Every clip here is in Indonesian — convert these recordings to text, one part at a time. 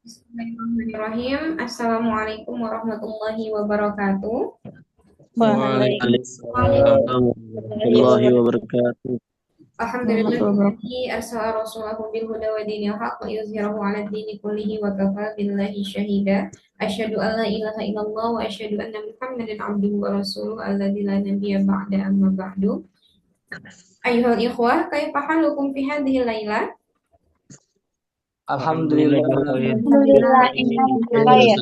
Bismillahirrahmanirrahim. Assalamualaikum warahmatullahi wabarakatuh. Waalaikumsalam warahmatullahi wabarakatuh. Alhamdulillah arsala rasulahu bil huda wa dinil haqq wa yuzhirahu 'ala dini kullihi wa kafa billahi syahida. Asyhadu an la ilaha illallah wa asyhadu anna Muhammadan abduhu wa rasuluhu alladzi la nabiyya ba'da amma ba'du. Ayyuhal ikhwah, kaifa halukum fi hadhihi lailah? Alhamdulillah, Alhamdulillah, inna khair.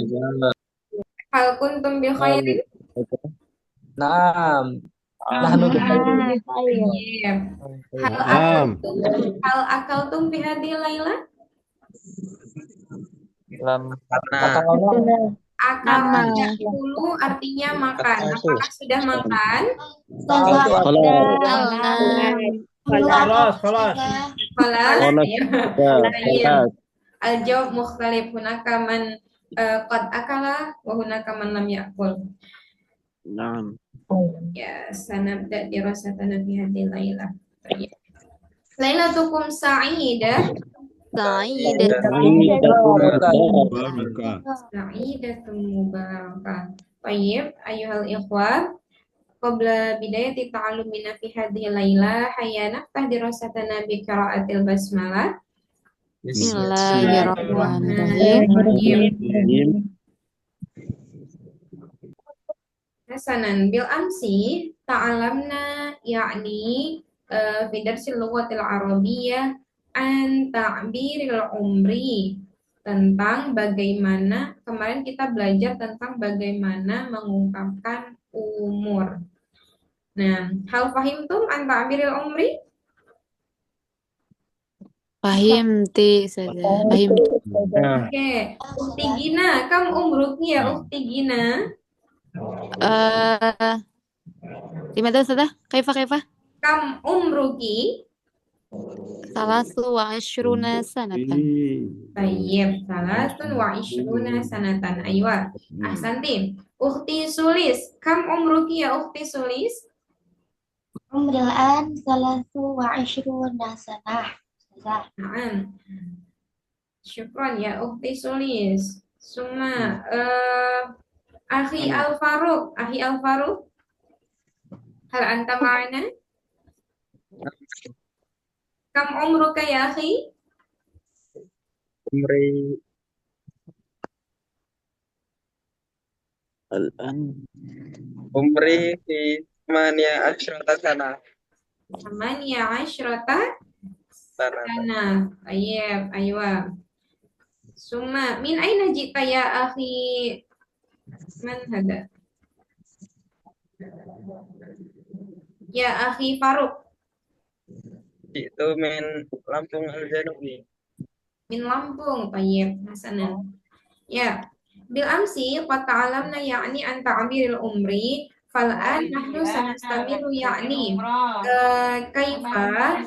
Hal kuntum bi khairin? Naam, nahnu bi khairin. Alhamdulillah, khair. Iya. Hal Naam. akaltum hal akaltum fi hadhihi lailah? Lam akalna Akala dulu artinya makan. Apakah sudah makan? sa'altu Khalas, khalas. Falas. Khalas. Ya. Ya, Iya. khalas. Al-jawab mukhtalif. Hunaka man qad akala wa hunaka man lam yakul. Naam. Ya, sanabda dirasatana fi hadhihi lailah. Tayyib. Lailatukum sa'idah. Sa'idatun mubarakah. Tayyib, ayyuhal ikhwah. Qabla bidayati ta'allumina fi hadhihi lailah, hayya naftah dirasatana bi qiraatil basmalah. Bismillahirrahmanirrahim. Hasanan bil amsi ta'alamna yakni fi darsil lughatil arabiyyah an ta'biril umri, tentang bagaimana kemarin kita belajar tentang bagaimana mengungkapkan umur. Nah, hal fahimtum an ta'biril umri? Fahimti saja. Fahimti. Oke, Ukti Gina, kam umruki ya Ukti Gina? Gimana sudah? Kaifa? Kam umruki? Salasu wa ashruna sanatan. Tayyib, salatun wa ishruna sanatan. Aywa, ahsanti. Ukti Sulis, kam umruki ya Ukti Sulis? Umril an salasu wa ishruna sanah. Naam. Syukran ya Ukti Sulis. Suma Akhi Al-Faruq, hal anta ma'ana? Kam umruka ya akhi? Umri al-an umri fi 18 sana. 18 sana. Tayyib, aywa. Summa min aina jita ya akhi? Man hada? Ya akhi Faruk. Itu min Lampung Al-Janubi. Min Lampung. Tayyib, hasanah. Ya. Bil amsi qad ta'alamna ya'ni an ta'biril umri fal'an nahnu sanastamiru ya'ni kaifa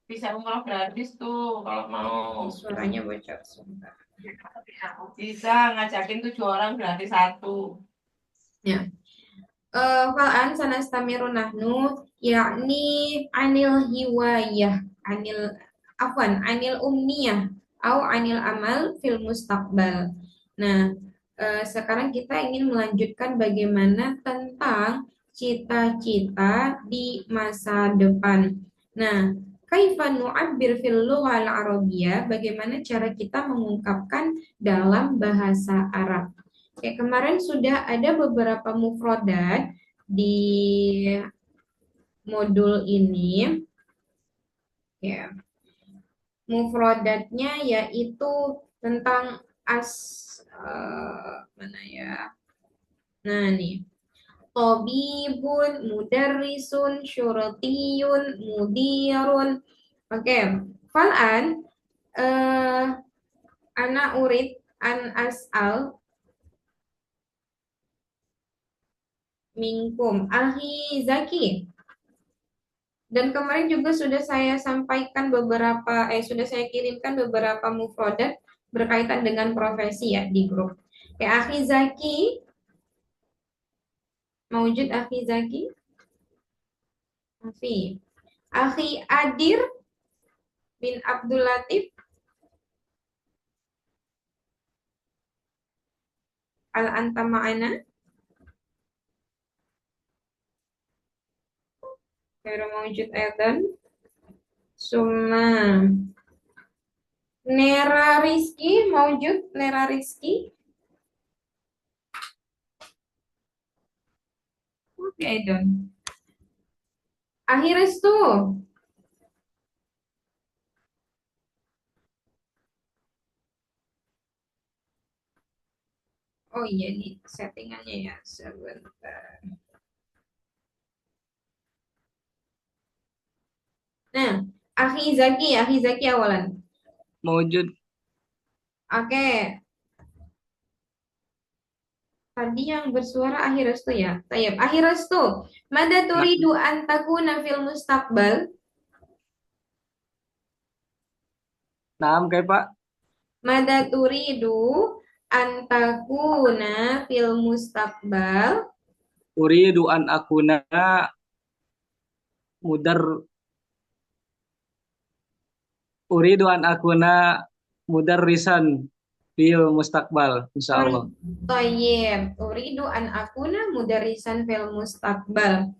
bisa umroh gratis tuh kalau mau. Suaranya bocor sebentar. Bisa ngajakin 7 orang gratis 1. Ya. Fal'an sanastamiru nahnu yakni anil hiwayah, anil umniyah au anil amal fil mustaqbal. Nah, sekarang kita ingin melanjutkan bagaimana tentang cita-cita di masa depan. Nah, kaifa nu'abbir fil lughal arabiyyah, bagaimana cara kita mengungkapkan dalam bahasa Arab. Kayak kemarin sudah ada beberapa mufrodat di modul ini. Ya. Mufrodatnya yaitu tentang mana ya? Nah, nih. Tabibun, mudarrisun, syurtiyun, mudirun. Oke. Fal'an ana urid an as'al minkum Ahi Zaki. Dan kemarin juga sudah saya sampaikan sudah saya kirimkan beberapa mufrodat berkaitan dengan profesi ya di grup. Ya, Akhi Zaki. Mawujud Akhi Zaki? Afi. Akhi Adir bin Abdul Latif. Hal anta ma'ana? Ghairu mawjud aidan. Summa Nera Rizky mawjud, Nera Rizky. Oke, aidan. Akhirnya tuh. Oh iya nih settingannya ya sebentar. Nah, Akhi Zaki awalan. Mewujud. Oke, tadi yang bersuara akhir restu ya. Tayyib, akhir restu. Mada turidu an takuna fil mustaqbal? Naam kayak Pak. Mada turidu an takuna fil mustaqbal? Uridu an akuna mudar Uridu an akuna mudarrisan fil mustaqbal insyaallah. Tayyib, uridu an akuna mudarisan fil mustaqbal.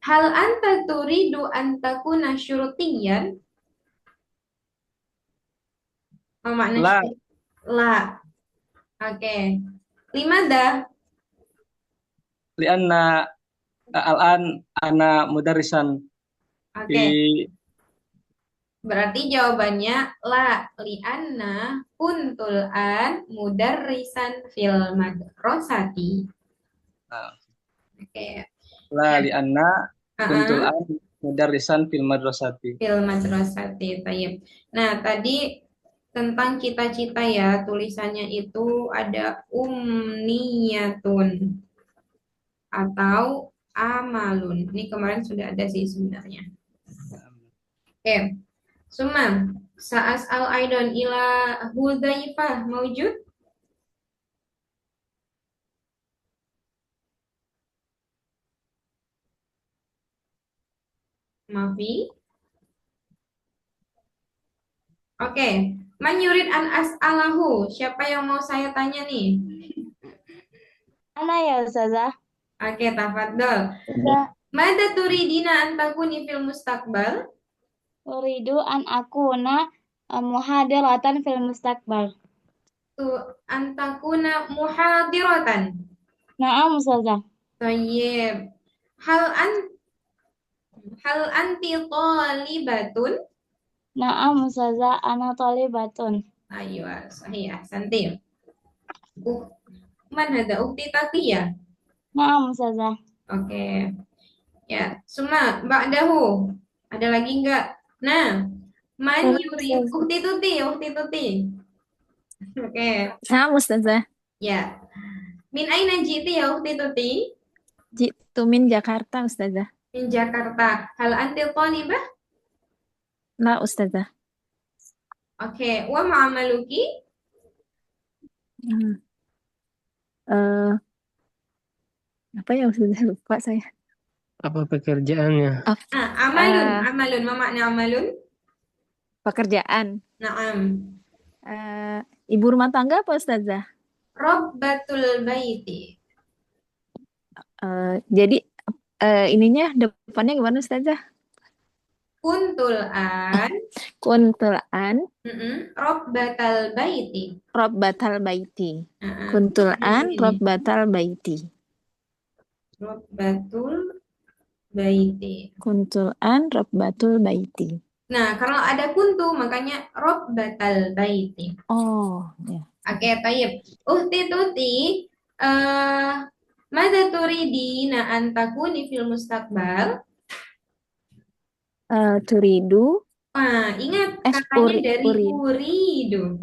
Hal anta turidu an takuna syurutiyan? Oh, makna La. La. Oke. Limada? Lianna al-an ana mudarrisan Oke. di Berarti jawabannya la li'anna kuntul an mudarrisan fil madrasati. Nah, Oke. la lianna kuntul Uh-uh. an mudarrisan fil madrasati. Fil madrasati. Tayyib. Nah, tadi tentang cita-cita ya, tulisannya itu ada umniyatun atau amalun. Ini kemarin sudah ada sih sebenarnya. Oke. Summa sa'as'al aidan ila Hudzaifah mawjud? Mafi. Oke. Man yurid an as'alahu. Siapa yang mau saya tanya nih? Ana ya Ustazah? Oke, tafadhol. Ustazah, Mada turidina an takuni fil mustaqbal? uridu an akuna muhadiratan fil mustaqbal. Tu an takuna muhadiratan. Naam Ustazah. Thayyib. Hal an hal anti talibatun? Naam Ustazah, ana talibatun. Ayo, sahih, ahsanti. Man hada ukti taqiyah? Naam Ustazah. Oke. Ya, Suma, ba'dahu. Ada lagi enggak? Nah, man yurid ukti tuti, ukti tuti. Oke. Nah, Ustazah. Ya. Min aina jiti ya ukti tuti? Jitu min Jakarta, Ustazah. Min Jakarta. Hal anti talibah? La, Ustazah. Oke. Wa ma'amaluki? Apa ya Ustazah? Lupa saya. Apa pekerjaannya? Amalun. Ma makna amalun? Pekerjaan. Naam. Ibu rumah tangga apa Ustazah? Rabbatul baiti. Jadi ininya depannya gimana Ustazah? Kuntul an. Kuntul an Rabbatal baiti. Rabbatal baiti. Nah, Kuntul an ini. Rabbatal baiti. Rabbatul baiti. Kuntul an Rabbatul baiti. Nah, kalau ada kuntu makanya Rabbatal baiti. Oh, ya. Oke, tayyib. Uhti tuti, mada turidina an takuni fil mustaqbal? Turidu. Ingat katanya dari uridu.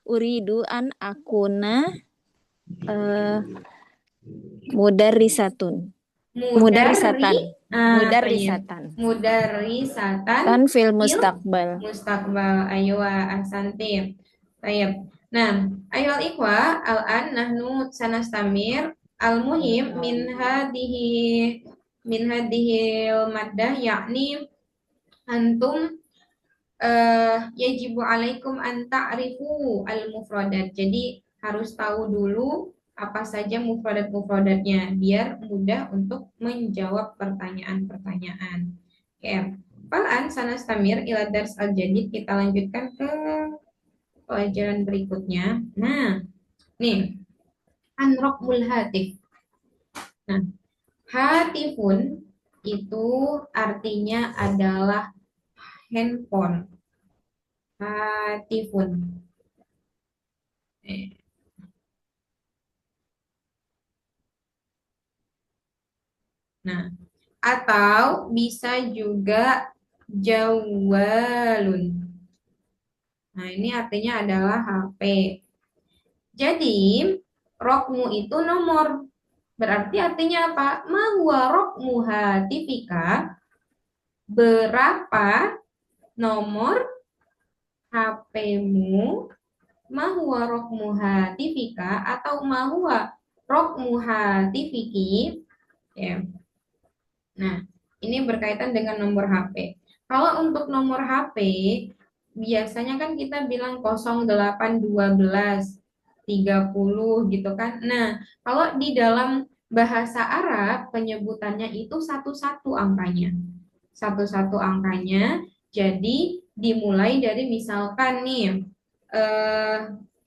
Uridu an akuna mudarrisatan. Kan fil mustaqbal. Aywa ahsanti. Tayyib. Nah, ayyuhal ikhwa, al-an nahnu sanastamir al-muhim min hadhihi maddah yakni antum yajibu alaikum an ta'rifu al-mufradat. Jadi harus tahu dulu apa saja mufradat-mufradatnya biar mudah untuk menjawab pertanyaan-pertanyaan. Oke, Fal'an sanastamir ila dars al-jadid, kita lanjutkan ke pelajaran berikutnya. Nah, nih, anrokmul hatif. Nah, hatifun itu artinya adalah handphone. Hatifun. Nah, atau bisa juga jawalun. Nah, ini artinya adalah HP. Jadi, rokmu itu nomor. Berarti artinya apa? Ma huwa rokmu hatifika. Berapa nomor HP-mu? Ma huwa rokmu hatifika atau ma huwa rokmu hatifiki. Ya. Nah, ini berkaitan dengan nomor HP. Kalau untuk nomor HP, biasanya kan kita bilang 0812 30 gitu kan. Nah, kalau di dalam bahasa Arab penyebutannya itu satu-satu angkanya. Satu-satu angkanya. Jadi dimulai dari misalkan nih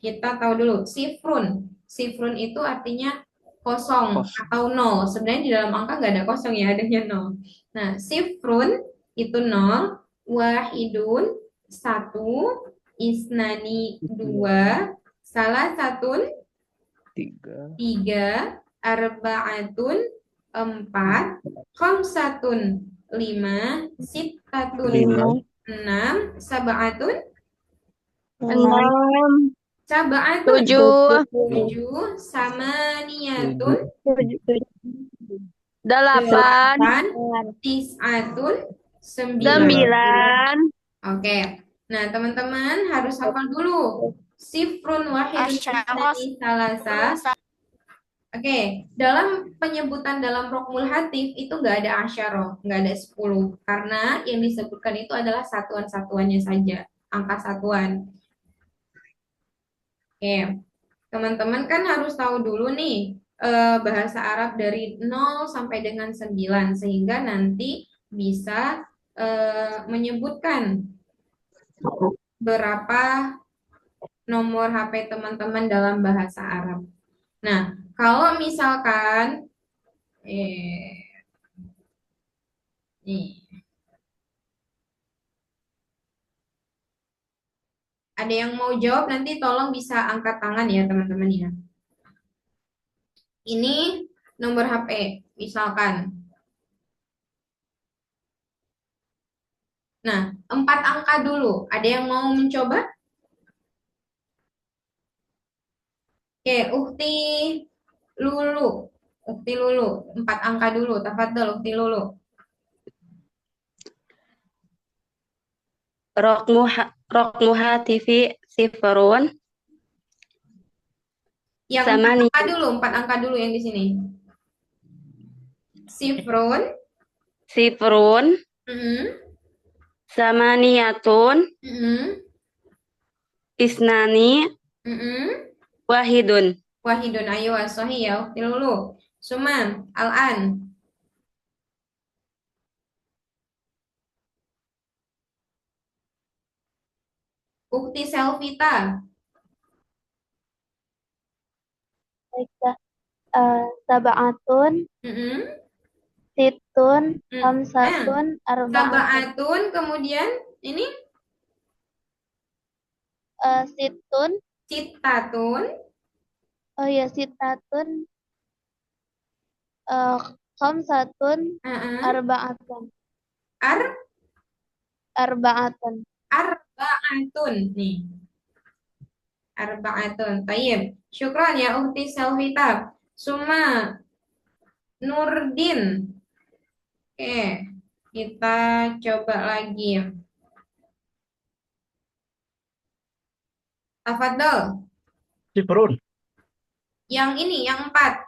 kita tahu dulu sifrun. Sifrun itu artinya kosong atau nol. Sebenarnya di dalam angka nggak ada kosong ya, adanya nol. Nah, sifrun itu nol, wahidun satu, isnani dua, salah satun tiga, arba'atun empat, khamsatun lima, sittatun enam, sab'atun Enam. sab'atun Tujuh. tujuh, samaniyatun Delapan. delapan, tis'atun sembilan. Sembilan. Oke. Nah, teman-teman harus hafal dulu. Sifrun wahidun isnani salasa. Oke, dalam penyebutan dalam rokmul hatif itu nggak ada asyara, nggak ada 10. Karena yang disebutkan itu adalah satuan-satuannya saja, angka satuan. Oke, teman-teman kan harus tahu dulu nih bahasa Arab dari 0 sampai dengan 9, sehingga nanti bisa menyebutkan berapa nomor HP teman-teman dalam bahasa Arab. Nah, kalau misalkan nih, ada yang mau jawab nanti tolong bisa angkat tangan ya teman-teman ya. Ini nomor HP misalkan. Nah, 4 angka dulu. Ada yang mau mencoba? Oke, Ukti Lulu. Ukti Lulu, 4 angka dulu. Tafadhol Ukti Lulu. Rokmu hatifi sifrun. Yang Sama 4 nih. angka dulu, 4 angka dulu yang di sini. Sifrun. Sifrun. Samaniyatun. Isnani. Wahidun. Wahidun, ayo as-sahih ya Ukti Lulu. Sumam, Al-an. Ukti Selvita. Baiklah. Sab'atun, situn, khamsatun, arba'atun. Sab'atun, kemudian ini Situn. Sittatun. Oh ya, sittatun. Khamsatun, arba'atun. Arba'atun. Arba'atun nih. Arba'atun. Tayyib. Syukran ya Ukti Selvita. Suma Nurdin. Oke, kita coba lagi. Tafadhol. Sifrun. Yang ini, yang 4.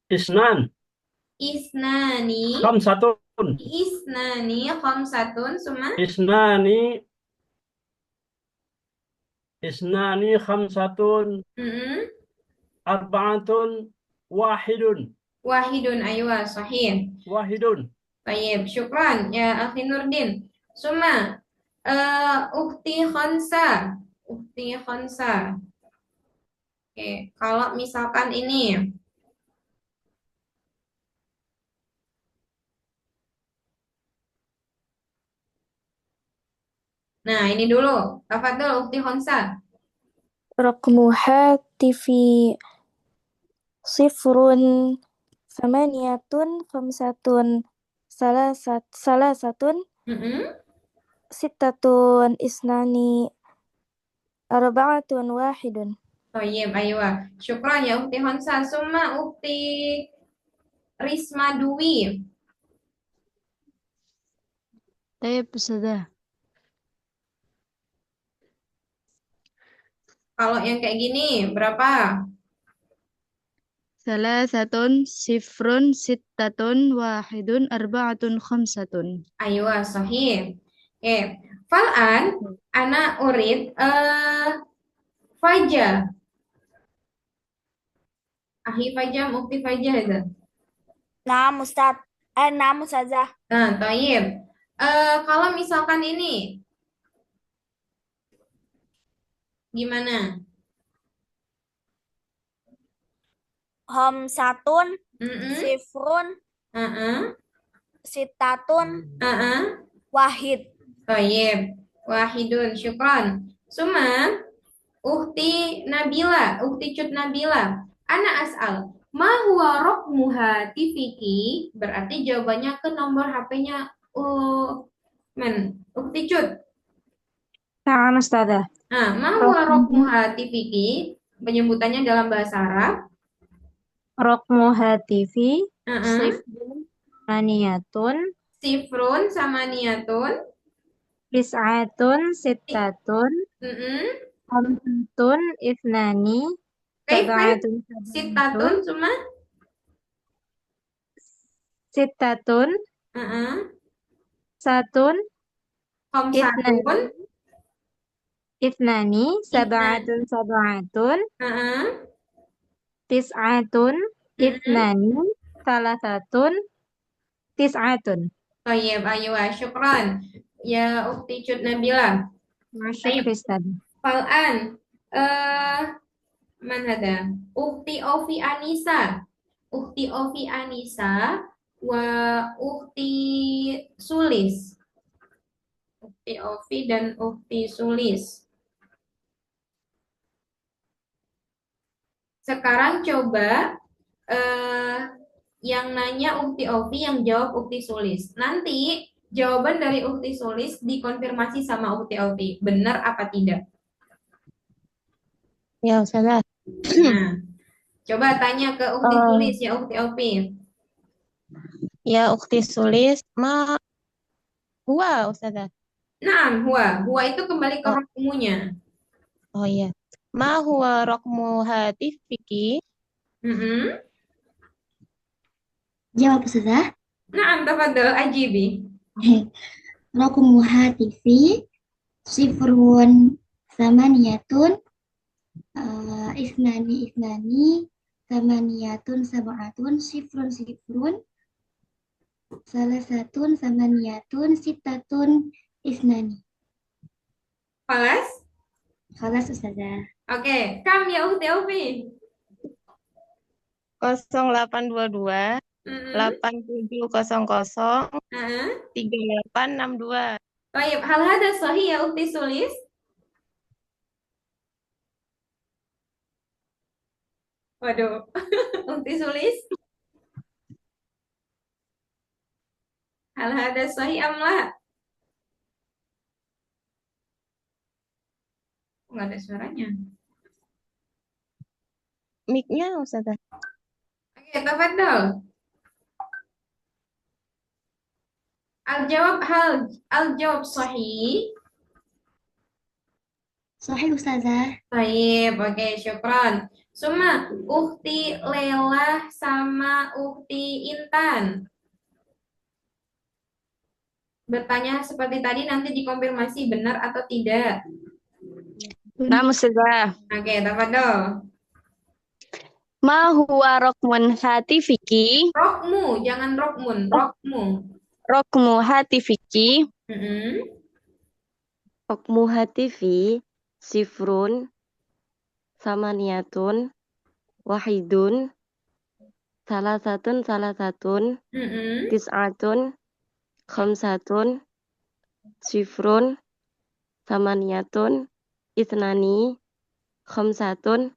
Isnan. Isnani. Khamsatun. Isnani khamsatun. Suma Isnani Isnani khamsatun Mm-mm. arba'atun wahidun. Wahidun, aywa, sahih. Wahidun. Baik, syukran ya Akhi Nurdin. Suma, Ukti Khonsa. Ukti Khonsa. Oke, kalau misalkan ini, nah ini dulu, tafadhol Ukti Khonsa. رقم هاتفي 0 8 5 3 Mm-mm. 6 2 1 Toyib, aywa. Syukran ya Ukti Khonsa. Suma Ukti Risma Dwi. Tayyib, Ustazah. Kalau yang kayak gini, berapa? 3 0 6 1 4 5. Aywa, sahih. Oke, Fal'an, ana urid, Faja. Ahi Faja, Mukti Faja itu. نعم أستاذ نعم أستاذة Nah, toyib. Kalau misalkan ini, gimana? Khamsatun Mm-mm. Sifrun Uh-uh. Sittatun Uh-uh. Wahid. Toyib. Wahidun, syukran. Suma, Ukti Nabila, Ukti Cut Nabila. Ana as'al. Ma huwa raqmu hatifiki? Berarti jawabannya ke nomor HP-nya Ukti Cut. Nah, Ustazah. Nah, ma huwa raqmu hatifiki? Penyebutannya dalam bahasa Arab. Rokmu hatifi Uh-uh. sifrun maniyatun Sifrun sama niyatun. tis'atun sittatun Mm-mm. khamsatun ithnani Kaifa sab'atun sitatun cuma. sittatun Uh-uh. satun Khamsatun. ithnani sab'atun sab'atun Uh-uh. tis'atun ithnani salasatun tis'atun. Tayyib, aywa, syukran. Ya Ukti Cut Nabila. Masyuk Ustaz. Fal'an. Man hada? Ukti Ofi Anisa. Ukti Ofi Anisa wa Ukti Sulis. Ukti Ofi dan Ukti Sulis. Sekarang coba yang nanya Ukti Ofi, yang jawab Ukti Sulis. Nanti jawaban dari Ukti Sulis dikonfirmasi sama Ukti Ofi. Benar apa tidak? Ya Ustazah. Nah, coba tanya ke Ukti Sulis ya Ukti Ofi. Ya Ukti Sulis ma huwa Ustazah. Nah, huwa itu kembali ke rokmunya. Oh iya. Ma huwa raqmu hatifiki? Mm-mm. Jawab Ustazah. Nah, tafadhol ajibi. Raqmu hatifi sifrun samaniyatun isnani samaniyatun sab'atun sifrun salasatun samaniyatun sittatun isnani. Khalas Ustazah. Oke, kam ya Ukti Ofi. 0822 Mm-mm. 8700 Heeh. 3862. Baik, hal hada sahih ya Ukti Sulis? Waduh, Ukti Sulis? Hal hada sahih amla? Nggak ada suaranya. Mic-nya Ustazah. Oke, tafadhol. Al-jawab sahih. Sahih Ustazah. Baik, oke, syukran. Suma, Ukti Lela sama Ukti Intan. Bertanya seperti tadi, nanti dikonfirmasi benar atau tidak. Naam Ustazah. Oke, tafadhol. Ma huwa rokmun hatifiki? Rokmu, jangan rokmun, rokmu. Rokmu hatifiki. Mm-mm. Rokmu hatifi. Sifrun. Samaniyatun. Wahidun. Salasatun. Mm-mm. Tis'atun. Khamsatun. Sifrun. Samaniyatun. Ithnani. Khamsatun.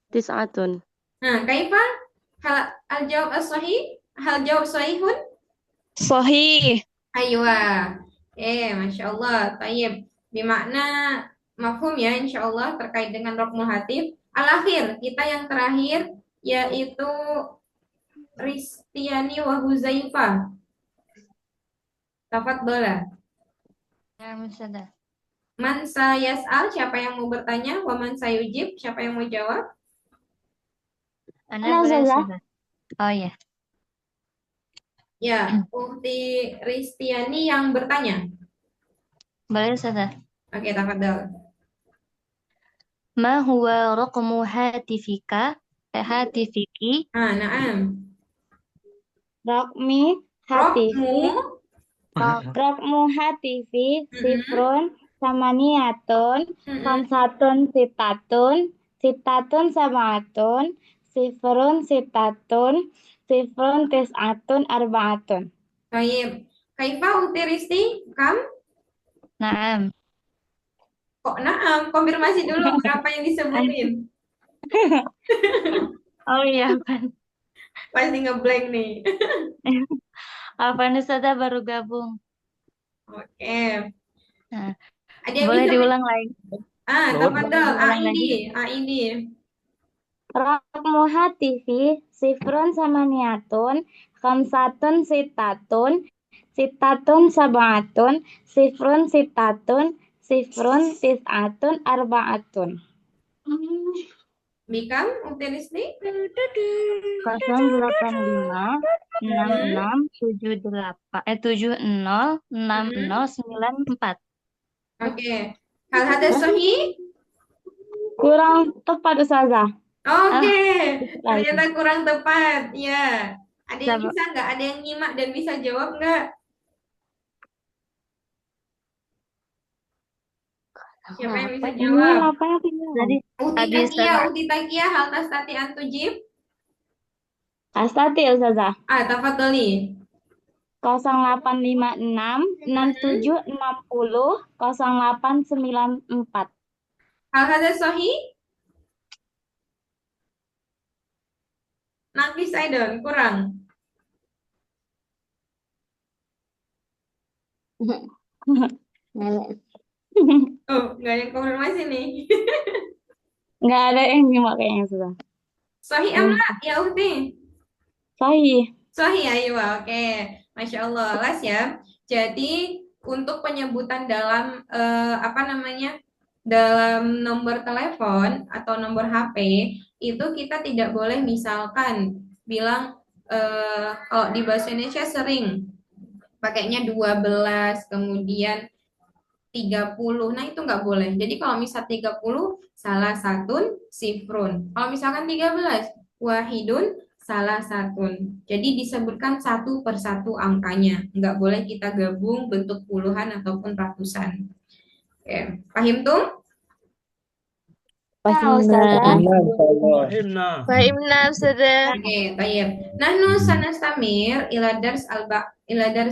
Tis'atun. Nah, kaifa? Hal jawab as-sahih? Hal jawab sahihun? Sahih. Aywa. Masya Allah. Tayyib. Bimakna mafhum ya, insya Allah terkait dengan rokmul hatif. Al-akhir, kita yang terakhir yaitu Ristiani wa Huzaifah. Tafadzola. Ya, Ustazah. Man sayas'al, siapa yang mau bertanya? Wa man sayujib, siapa yang mau jawab? Ana Halo, boleh, Ustazah. Ustazah. Oh ya. Ya, Ukti Ristiani yang bertanya. Boleh, Ustazah. Oke, tafadhol. Ma huwa raqmu hatifika? Hatifiki? Naam. Rokmi hatifi. Rokmu. Rokmu hatifi. Mm-mm. Sifrun. Samaniyatun. Mm-mm. Khamsatun sitatun. Sitatun sabaatun. Sifrun sitatun. Sifrun tis'atun arba'atun. Baik. Kaifa Ukti Risti? Kam? Naam. Kok naam? Konfirmasi dulu berapa yang disebutin. Oh iya, Pan. Pasti ngeblank nih. Apa Ustazah baru gabung? Oke. Nah, Ada yang boleh bisa diulang lagi. tafadhol. Ulang lagi. Aidi. Rokmu hatifi. Sifrun samaniyatun. Khamsatun sitatun. Sitatun sabaatun. Sifrun sitatun. Sifrun tis'atun arba'atun. Bikam Ukti Risti? 085 66 78 70 60 94. Oke. Hal hadis sahih? Kurang tepat, Ustazah. Oke. Baik. Ternyata kurang tepat. Ya. Ada yang Coba. bisa nggak? Ada yang nyimak dan bisa jawab nggak? Siapa yang bisa Apa jawab? Apa yang final? Tadi habis Uti Takia, hal tastati antujib. Astati, Ustazah. Tafadholi. 0856 6760 0894. Hal hadis sahih? Nafis Aidon, kurang. Oh, nggak ada yang konfirmasi nih. Nggak ada yang nyimak kayaknya, Ustazah. Sahih amla, ya Ukti? Sahih. Sahih, ayo, oke. Masya Allah, las ya. Jadi untuk penyebutan dalam dalam nomor telepon atau nomor HP itu kita tidak boleh misalkan bilang kalau di bahasa Indonesia sering pakainya 12 kemudian 30. Nah, itu nggak boleh. Jadi kalau misal 30 salah satun sifrun. Kalau misalkan 13 wahidun salah satun. Jadi disebutkan satu per satu angkanya. Nggak boleh kita gabung bentuk puluhan ataupun ratusan. Oke, paham tuh? Fahimna. Fahimna Ustazah. Oke, baik. Nahnu sanastamir ila dars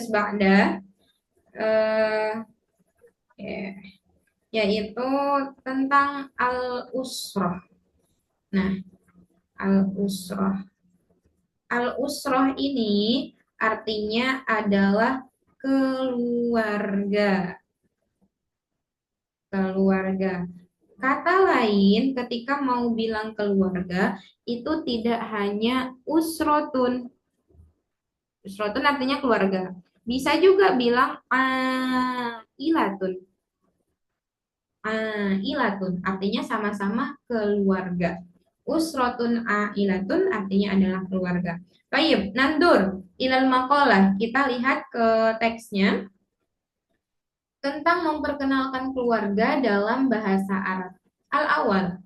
ba'da yaitu tentang al-usrah. Nah, al-usrah. Al-usrah ini artinya adalah keluarga. Keluarga. Kata lain ketika mau bilang keluarga itu tidak hanya usrotun. Usrotun artinya keluarga. Bisa juga bilang ailatun. Ailatun artinya sama-sama keluarga. Usrotun ailatun artinya adalah keluarga. Baik, nandur ilal maqalah. Kita lihat ke teksnya tentang memperkenalkan keluarga dalam bahasa Arab. Al-awal.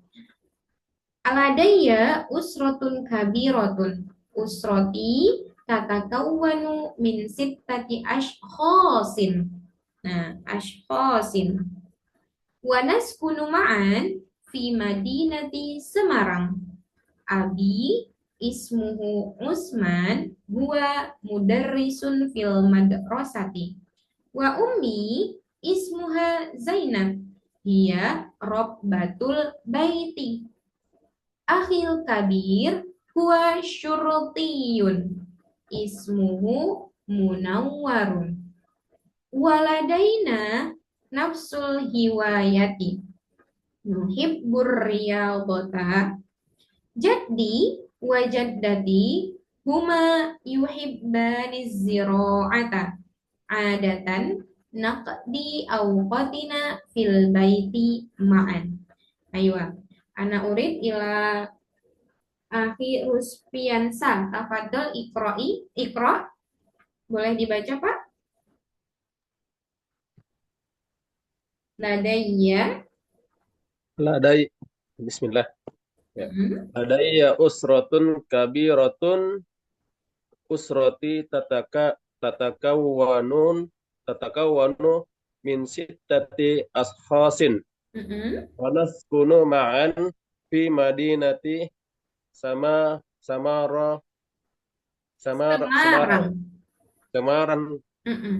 Aladayya usratun kabiratun. Usrati tatakawwanu min sittati ashkhasin. Nah, ashkhasin. Wa naskunu ma'an fi madinati Semarang. Abi ismuhu Usman huwa mudarrisun fil madrasati. Wa ummi ismuha Zainab hiya rabbatul baiti. Akhil kabir huwa syurtiyun ismuhu Munawwarun. Waladaina nafsul hiwayati nuhibbur riyadata. Jaddi wa jaddati huma yuhibbani zira'ata. Adatan naqdi awqatina fil baiti ma'an. Ayo, ana urid ila akhi Ruspiansa. Tafadhol Iqra. Boleh dibaca, Pak? Ladayya. Bismillah. Ya. Ladayya usratun kabiratun usrati tatakawwanu min sittati ashkhasin wa naskunu ma'an fi madinati Semarang.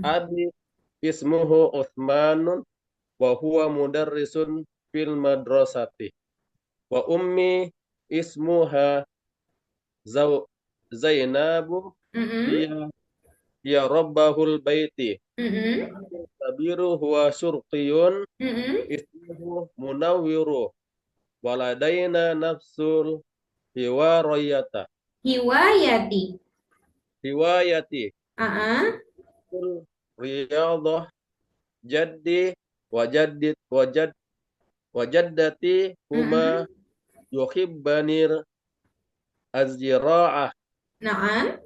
Abi ismuhu Utsmanun wa huwa mudarrisun fil madrasati. Wa ummi ismuha Zainabu hiya rabbahul baiti. Tabiru huwa syurqiyun ismuhu Munawwiru. Waladaina nafsul hiwayati riyadah jaddi wajaddati huma yuhibbanir az-zira'ah. Na'am.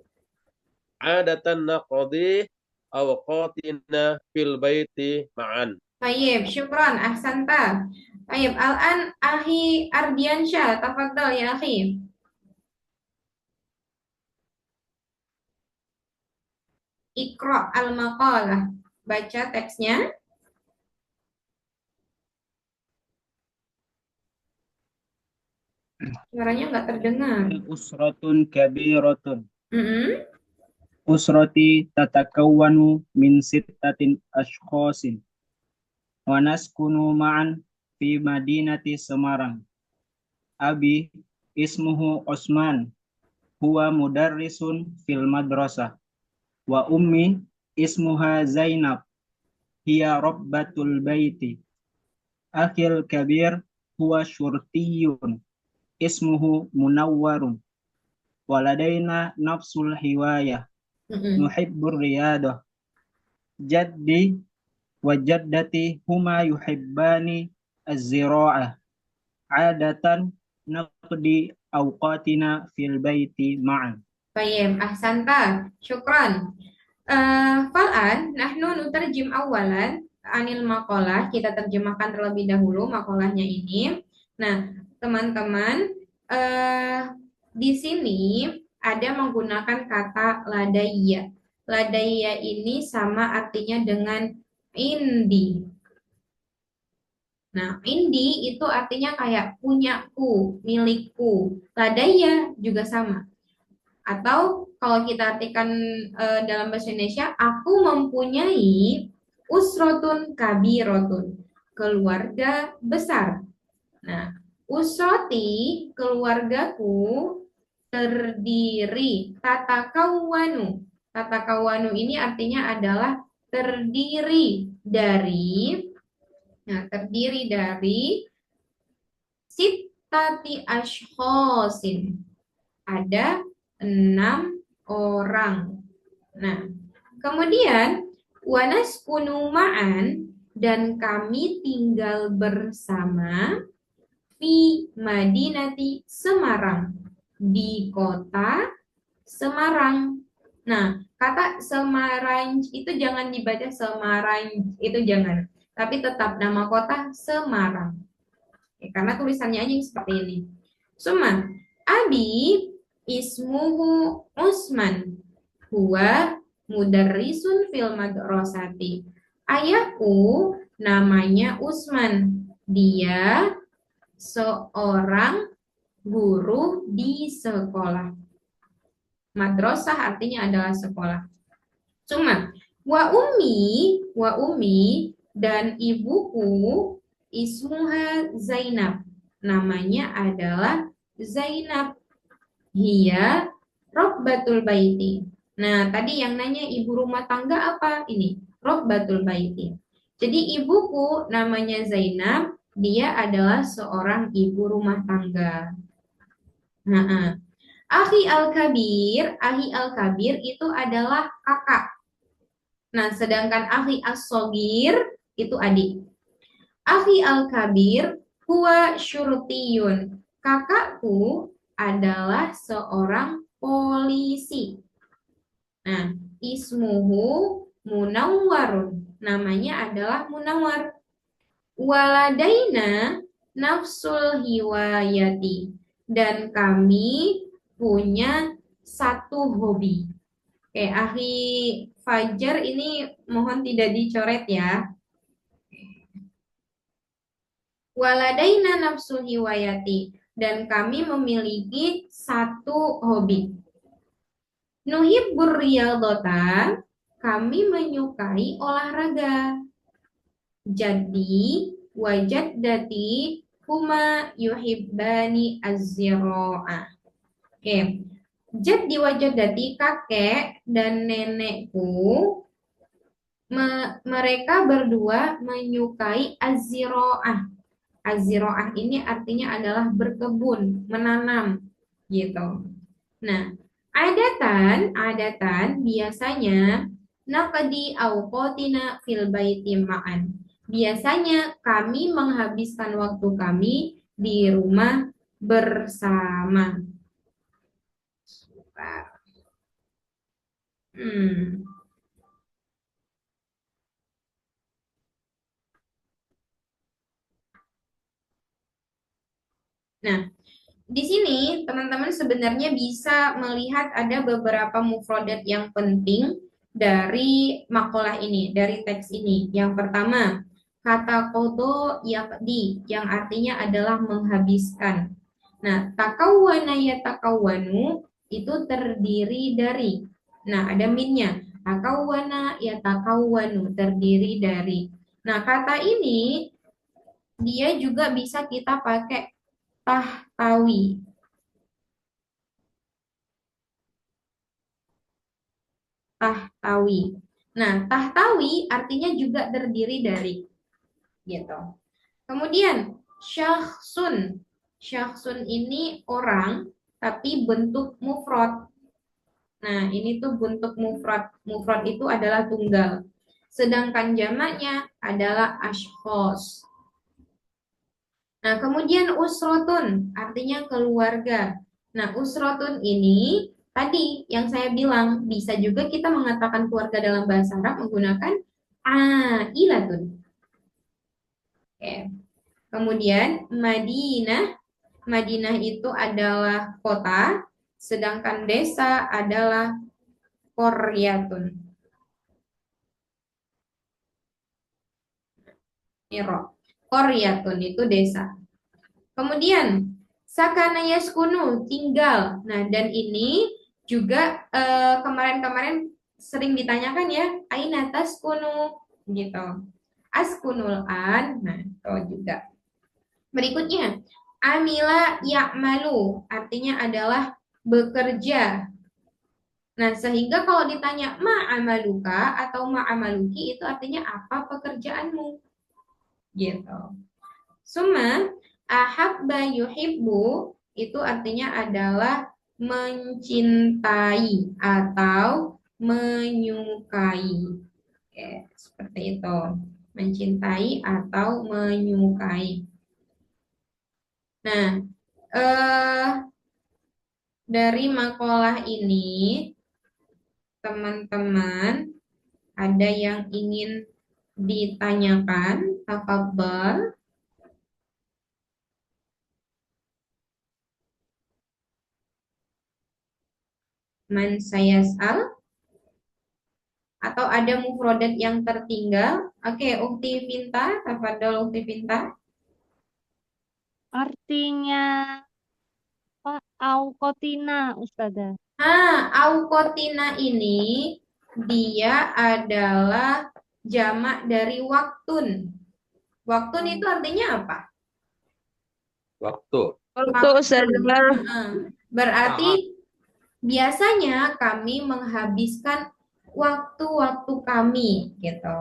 Adatan naqdi awqatina fil baiti ma'an. Tayyib, syukran, ahsanta. Tayyib, al-an akhi Ardiansyah, tafadhal ya akhi. Iqra al-maqalah. Baca teksnya. Suaranya nggak terdengar. Usratun kabiratun. Usrati tatakawwanu min sittatin ashkhasin. Wa naskunu ma'an fi madinati Semarang. Abi ismuhu Usman huwa mudarrisun fil madrasah. Wa ummi ismuha Zainab hiya rabbatul baiti. Akhil kabir huwa syurtiyun ismuhu Munawwarun. Waladaina nafsul hiwayah nuhibbur riyadah. Jaddi wa jaddati huma yuhibbani az-zira'ah. Adatan naqdi awqatina fil baiti ma'an. Baik, ahsanta. Syukran. Fal'an nahnu nutarjim awalan anil maqalah. Kita terjemahkan terlebih dahulu makalahnya ini. Nah, teman-teman, di sini ada menggunakan kata ladayya. Ladayya ini sama artinya dengan indi. Nah, indi itu artinya kayak punyaku, milikku. Ladayya juga sama. Atau kalau kita artikan dalam bahasa Indonesia, aku mempunyai usrotun kabirotun, keluarga besar. Nah, usroti, keluargaku, terdiri. Tatakawwanu. Tatakawwanu ini artinya adalah terdiri dari. Nah, terdiri dari sittati ashkhasin. Ada 6 orang. Nah, kemudian wanaskunu ma'an, dan kami tinggal bersama fi madinati Semarang, di kota Semarang. Nah, kata Semarang itu jangan dibaca Semarang, itu jangan. Tapi tetap nama kota Semarang. Karena tulisannya aja yang seperti ini. Suma, abi ismuhu Usman, huwa mudarrisun fil madrasati. Ayahku namanya Usman, dia seorang guru di sekolah. Madrasah artinya adalah sekolah. Cuma wa ummi dan ibuku ismuha Zainab. Namanya adalah Zainab. Hiya Rabbatul Baiti. Nah, tadi yang nanya ibu rumah tangga apa? Ini, Rabbatul Baiti. Jadi ibuku namanya Zainab, dia adalah seorang ibu rumah tangga. Nah, Akhi al-kabir itu adalah kakak. Nah, sedangkan akhi as-shogir itu adik. Akhi al-kabir huwa syurtiyun. Kakakku adalah seorang polisi. Nah, ismuhu Munawwarun. Namanya adalah Munawwar. Waladaina nafsul hiwayati. Dan kami punya satu hobi. Oke, Akhi Fajar ini mohon tidak dicoret ya. Waladaina nafsu hiwayati. Dan kami memiliki satu hobi. Nuhibbur riyadhata. Kami menyukai olahraga. Jadi wajaddati huma yuhibbani az-zira'ah. Oke. Jaddi wajaddati, kakek dan nenekku, mereka berdua menyukai az-zira'ah. Az-zira'ah ini artinya adalah berkebun, menanam, gitu. Nah, adatan biasanya naqdi awqatina fil baiti ma'an. Biasanya kami menghabiskan waktu kami di rumah bersama. Nah, di sini teman-teman sebenarnya bisa melihat ada beberapa mufradat yang penting dari makalah ini, dari teks ini. Yang pertama, kata qadha yaqdi yang artinya adalah menghabiskan. Nah, takawwana yatakawwanu itu terdiri dari, nah ada minnya, takawwana yatakawwanu terdiri dari. Nah, kata ini dia juga bisa kita pakai tahtawi. Tahtawi. Nah, tahtawi artinya juga terdiri dari, gitu. Kemudian syakhsun. Syakhsun ini orang tapi bentuk mufrad. Nah, ini tuh bentuk mufrad. Mufrad itu adalah tunggal. Sedangkan jamaknya adalah ashkhos. Nah, kemudian usratun artinya keluarga. Nah, usratun ini tadi yang saya bilang bisa juga kita mengatakan keluarga dalam bahasa Arab menggunakan ailatun. Oke. Kemudian Madinah. Madinah itu adalah kota, sedangkan desa adalah qaryatun. Miro. Qaryatun itu desa. Kemudian sakana yaskunu, tinggal. Nah, dan ini juga kemarin-kamarin sering ditanyakan ya, aina taskunu gitu. Askunul an. Nah, itu juga. Berikutnya, amila ya'malu artinya adalah bekerja. Nah, sehingga kalau ditanya ma'amaluka atau ma'amaluki itu artinya apa pekerjaanmu? Gitu. Summa ahabba yuhibbu itu artinya adalah mencintai atau menyukai. Oke, seperti itu. Mencintai atau menyukai. Nah, dari makalah ini teman-teman ada yang ingin ditanyakan? Tafadhal. Man sayas'al? Atau ada mufrodat yang tertinggal? Oke, Ukti Pinta, tafadhol Ukti Pinta. Artinya apa? Aukotina, Ustazah. Aukotina ini dia adalah jamak dari waktun. Waktun itu artinya apa? Waktu. Waktu, Ustazah. Berarti biasanya kami menghabiskan waktu-waktu kami gitu.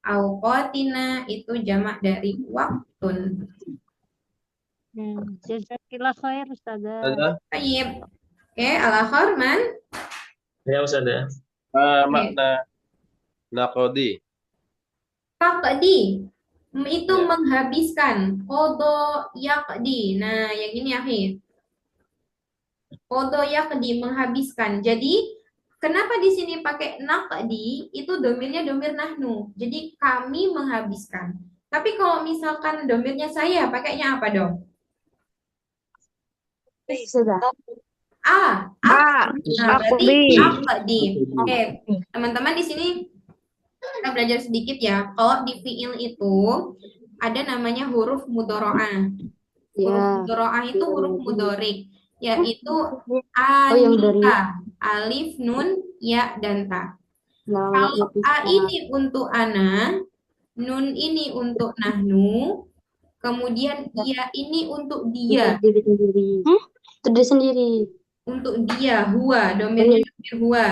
Auqatina itu jamak dari waktun. Jazakillah khair, Ustazah. Ustazah, Baik. Oke, al-akhar man? Ya Ustazah. makna naqdi. Taqdi. Itu menghabiskan. Qodo yaqdi. Nah, yang ini akhir. Qodo yaqdi, menghabiskan. Jadi, kenapa di sini pakai naqdi? Itu domirnya domir nahnu. Jadi, kami menghabiskan. Tapi kalau misalkan domirnya saya, pakainya apa dong? Sudah. Berarti aqdi. Oke, teman-teman di sini kita belajar sedikit ya. Kalau di fi'il itu ada namanya huruf mudhoro'ah. Huruf mudhoro'ah itu huruf mudhorik, yaitu alif, alif, nun, ya, dan ta. Kalau a ini untuk ana, nun ini untuk nahnu, kemudian ya ini untuk dia. Itu sendiri. Untuk dia, huwa, domirnya domir huwa.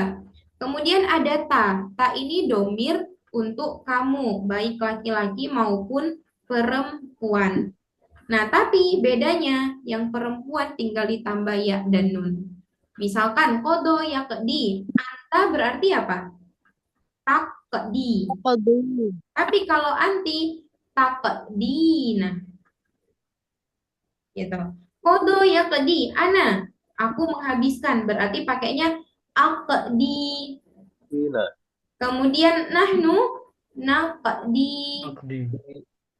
Kemudian ada ta. Ta ini domir untuk kamu, baik laki-laki maupun perempuan. Nah, tapi bedanya yang perempuan tinggal ditambah ya dan nun. Misalkan kodo yaqdi, anta berarti apa? Taqdi. Tapi kalau anti, taqdina. Gitu. Kodo yaqdi, ana. Aku menghabiskan, berarti pakainya aqdi. Kemudian nahnu, naqdi.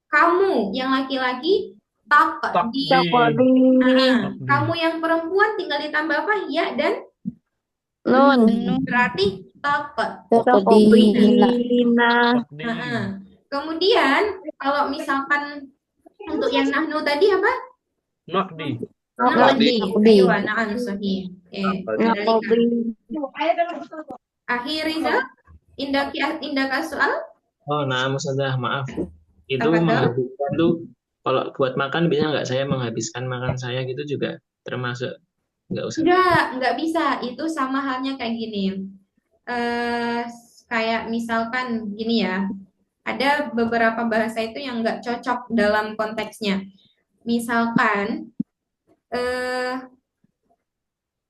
Kamu yang laki-laki taqdi. Kamu yang perempuan tinggal ditambah apa? Ya dan nun. Berarti taqdina. Kemudian kalau misalkan untuk yang nahnu tadi apa? Naqdi. Ayo, na'am sahih. Akhir Rizal, indaka soal? Oh, nah, Ustazah, maaf. Itu Apa tuh? menghabiskan tuh kalau buat makan bisa nggak saya menghabiskan makan saya gitu juga termasuk nggak usah? Nggak bisa. Itu sama halnya kayak gini. Kayak misalkan gini ya. Ada beberapa bahasa itu yang nggak cocok dalam konteksnya. Misalkan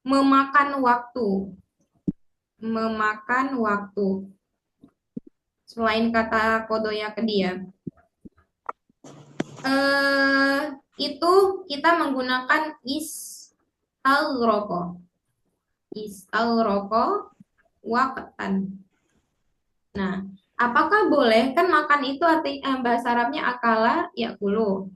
memakan waktu. Memakan waktu. Selain kata kodoya ke dia. Itu kita menggunakan istalroko. Istalroko waqtan. Nah, apakah boleh? Kan makan itu arti bahasa Arabnya akala yakulu.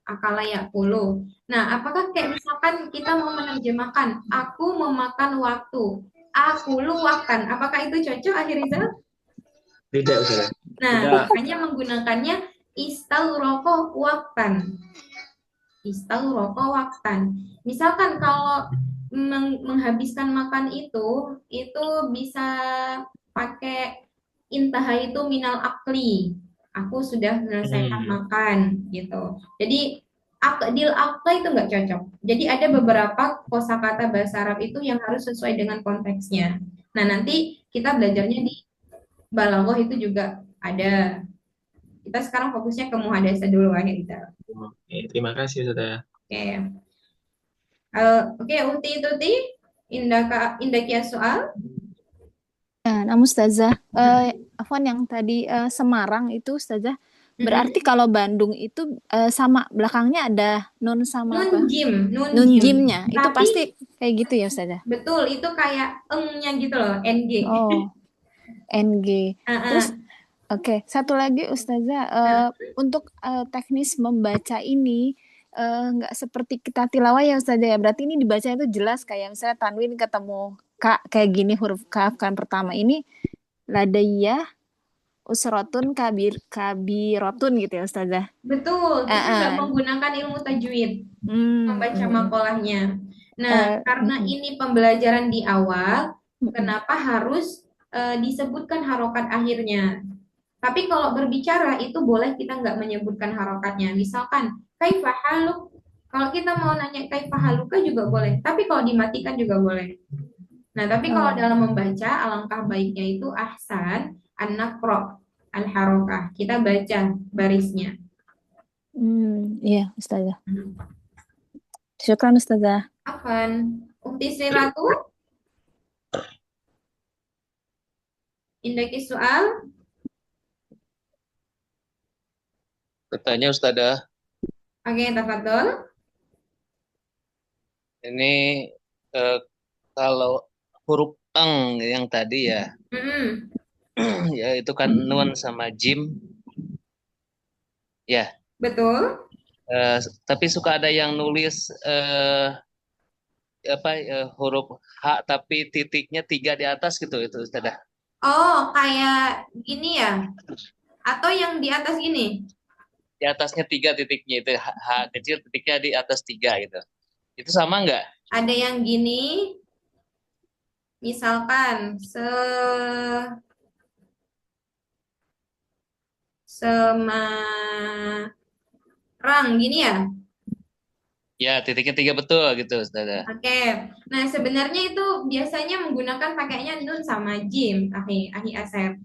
Akala yakulu. Nah, apakah kayak misalkan kita mau menerjemahkan aku memakan waktu, akulu waqtan. Apakah itu cocok Akhiriza? Tidak, Ustazah. Nah, makanya menggunakannya istalroko waqtan. Istalroko waqtan. Misalkan kalau menghabiskan makan itu bisa pakai intaha itu minal akli. Aku sudah menyelesaikan makan gitu. Jadi akdil akta itu nggak cocok. Jadi ada beberapa kosakata bahasa Arab itu yang harus sesuai dengan konteksnya. Nah, nanti kita belajarnya di balaghah itu juga ada. Kita sekarang fokusnya ke muhadasah dulu akhirnya. Oke, terima kasih Ustazah. Oke, Uti indaki soal. Nah, Ustazah, Afwan yang tadi Semarang itu Ustazah, berarti kalau Bandung itu sama belakangnya ada nun sama apa? Nun jimnya. Itu pasti kayak gitu ya Ustazah? Betul, itu kayak eng-nya gitu loh, NG. Oh, NG. Terus, oke, satu lagi Ustazah, untuk teknis membaca ini, nggak seperti kita tilawah ya Ustazah ya. Berarti ini dibacanya itu jelas kayak misalnya tanwin ketemu K kayak gini huruf kaf kan pertama ini ladayya usrotun kabirotun gitu ya Ustazah. Betul, kita nggak menggunakan ilmu tajwid membaca makolahnya. Nah, karena ini pembelajaran di awal, kenapa harus disebutkan harokat akhirnya? Tapi kalau berbicara itu boleh kita nggak menyebutkan harokatnya. Misalkan kaifa haluk, kalau kita mau nanya kaifa haluka juga boleh. Tapi kalau dimatikan juga boleh. Nah, tapi kalau dalam membaca alangkah baiknya itu ahsan an-naqra al-harokah. Kita baca barisnya. Iya, Ustazah. Syukran Ustazah. Afan. Ukti Sri Ratu? Indaki soal? Bertanya Ustazah, Oke, tafadhol. ini kalau huruf eng yang tadi ya, ya itu kan nun sama jim, ya. Betul. Tapi suka ada yang nulis huruf H tapi titiknya 3 di atas gitu itu Ustazah. Oh, kayak gini ya? Atau yang di atas gini? Di atasnya 3 titiknya itu H kecil titiknya di atas 3 gitu. Itu sama nggak? Ada yang gini, misalkan Semarang gini ya? Ya, titiknya 3 betul gitu Ustazah. Oke. Nah, sebenarnya itu biasanya menggunakan pakainya nun sama jim, Ahi Asep.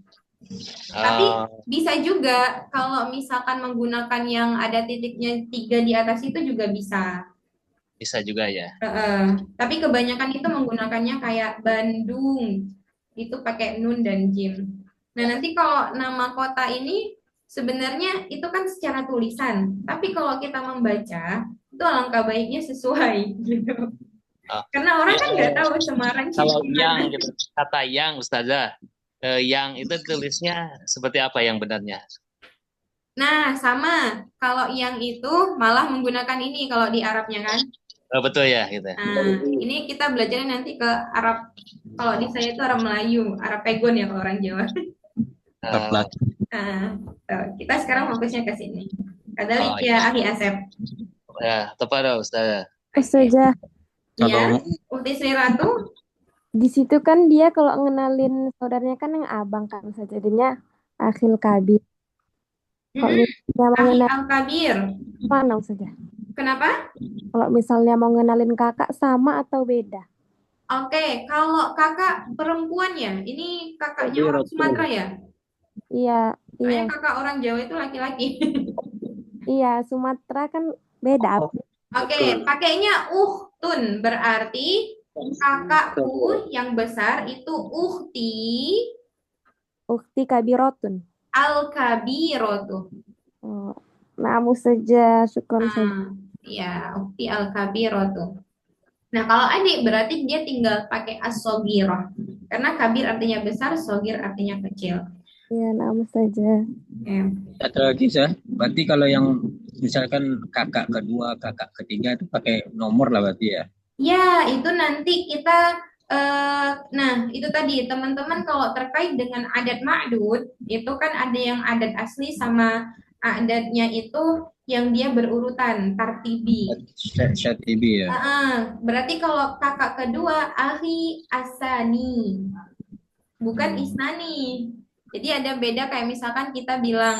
Tapi bisa juga kalau misalkan menggunakan yang ada titiknya 3 di atas itu juga bisa. Bisa juga ya. Tapi kebanyakan itu menggunakannya kayak Bandung, itu pakai nun dan jim. Nah, nanti kalau nama kota ini sebenarnya itu kan secara tulisan, tapi kalau kita membaca itu alangkah baiknya sesuai gitu. Karena orang kan nggak tahu Semarang kalau yang gitu, kata yang Ustazah, yang itu tulisnya seperti apa yang benarnya? Nah, sama. Kalau yang itu malah menggunakan ini kalau di Arabnya kan. Betul ya gitu. Nah, ini kita belajarnya nanti ke Arab. Kalau di saya itu Arab Melayu, Arab Pegon ya kalau orang Jawa. Kita sekarang fokusnya ke sini. Kadalik ya Ahi Asep. Ya, tepat Ustazah. Ustazah. Iya, Ukti Sri Ratu. Di situ kan dia kalau ngenalin saudaranya kan yang abang kan saja jadinya akhil kabir. Kalau Ahi al-kabir. Mana saja? Kenapa? Kalau misalnya mau ngenalin kakak sama atau beda? Oke, kalau kakak perempuan ya, ini kakaknya orang Sumatera ya? Iya, iya. Kakak orang Jawa itu laki-laki. Iya, Sumatera kan beda. Oke, pakainya uhtun berarti kakakku yang besar itu Ukti kabirotun. Al-kabirotun. Namu saja, syukur saja. Ya, Ukti al-kabirotun. Nah, kalau adik berarti dia tinggal pakai as-sogirah. Karena kabir artinya besar, sogir artinya kecil. Iya, namu saja. Satu lagi Sah, berarti kalau yang misalkan kakak kedua, kakak ketiga itu pakai nomor lah berarti ya? Ya, itu nanti kita, nah itu tadi teman-teman kalau terkait dengan adat ma'dud, itu kan ada yang adat asli sama adatnya itu yang dia berurutan, tartibi. Tartibi ya? Berarti kalau kakak kedua, ahi asani, bukan isnani. Jadi ada beda kayak misalkan kita bilang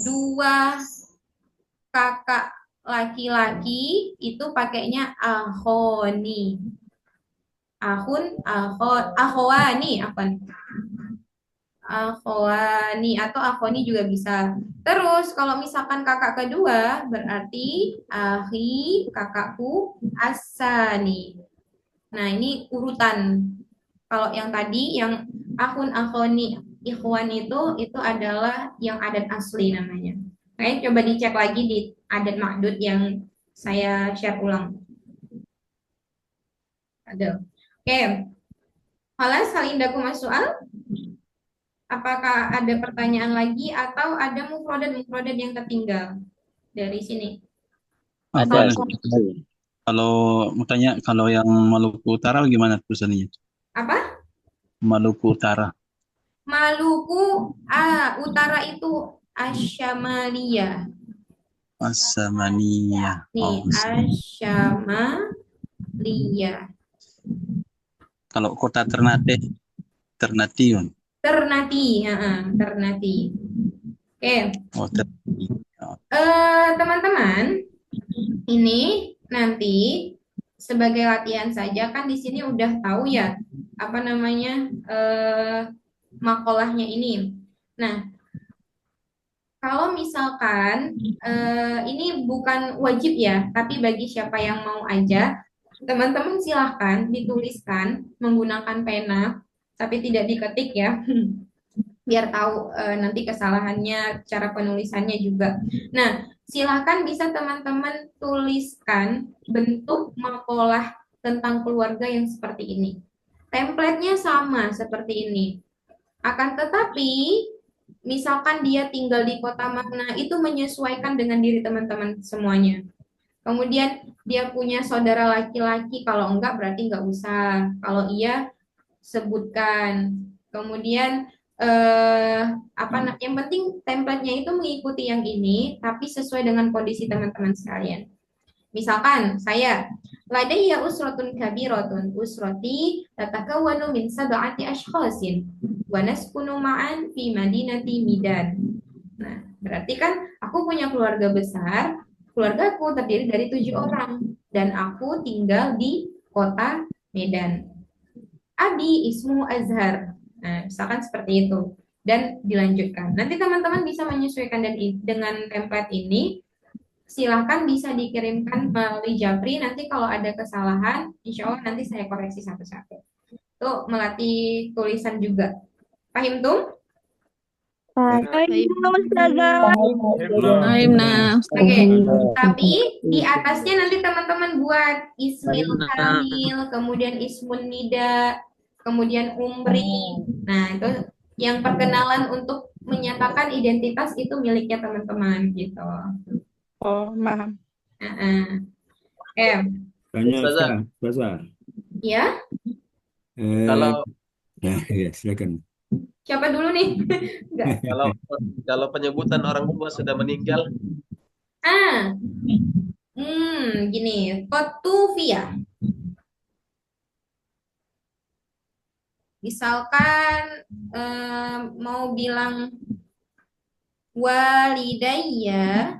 2 kakak laki-laki itu pakainya akhoni. Akhwani atau akhoni juga bisa. Terus kalau misalkan kakak kedua berarti ahi kakakku asani. Nah, ini urutan. Kalau yang tadi yang akhoni ikhwan itu adalah yang adat asli namanya. Oke, coba dicek lagi di adat ma'dud yang saya share ulang. Ada. Oke. Halas, hal indakum soal? Apakah ada pertanyaan lagi atau ada mufrodat yang tertinggal dari sini? Ada. Kalau mau tanya, kalau yang Maluku Utara gimana tulisannya? Apa? Maluku Utara. Maluku utara itu Asyamaliyah. Asamania. Nih, Asyamaliyah. Kalau kota Ternate, Ternation. Ternate. Oke. Oh, Ternate. Teman-teman, ini nanti sebagai latihan saja kan di sini udah tahu ya apa namanya makolahnya ini. Nah, kalau misalkan ini bukan wajib ya, tapi bagi siapa yang mau aja, teman-teman silahkan dituliskan menggunakan pena, tapi tidak diketik ya, biar tahu nanti kesalahannya, cara penulisannya juga. Nah, silahkan bisa teman-teman tuliskan bentuk makalah tentang keluarga yang seperti ini. Template-nya sama seperti ini. Akan tetapi, misalkan dia tinggal di kota mana, itu menyesuaikan dengan diri teman-teman semuanya. Kemudian dia punya saudara laki-laki, kalau enggak berarti enggak usah. Kalau iya, sebutkan. Kemudian yang penting template-nya itu mengikuti yang ini, tapi sesuai dengan kondisi teman-teman sekalian. Misalkan saya, ladayya usratun kabiratun, usrati tatakawwanu min sab'ati ashkhasin wa naskunu ma'an fi madinati Midan. Nah, berarti kan aku punya keluarga besar, keluargaku terdiri dari 7 orang, dan aku tinggal di kota Medan. Abi ismu Azhar. Nah, misalkan seperti itu. Dan dilanjutkan. Nanti teman-teman bisa menyesuaikan dengan template ini. Silahkan bisa dikirimkan melalui Japri. Nanti kalau ada kesalahan, insya Allah nanti saya koreksi satu-satu. Itu melatih tulisan juga. Paham tuh? Oke, tapi di atasnya nanti teman-teman buat Ismil Kamil, kemudian Ismun Nida, kemudian Umri. Nah, itu yang perkenalan untuk menyatakan identitas itu miliknya teman-teman gitu. Oh, paham. Tanya Ustazah. Ya? Kalau ya silakan. Siapa dulu nih? kalau penyebutan orang tua sudah meninggal. Gini, Kotufia. Misalkan mau bilang walidayya,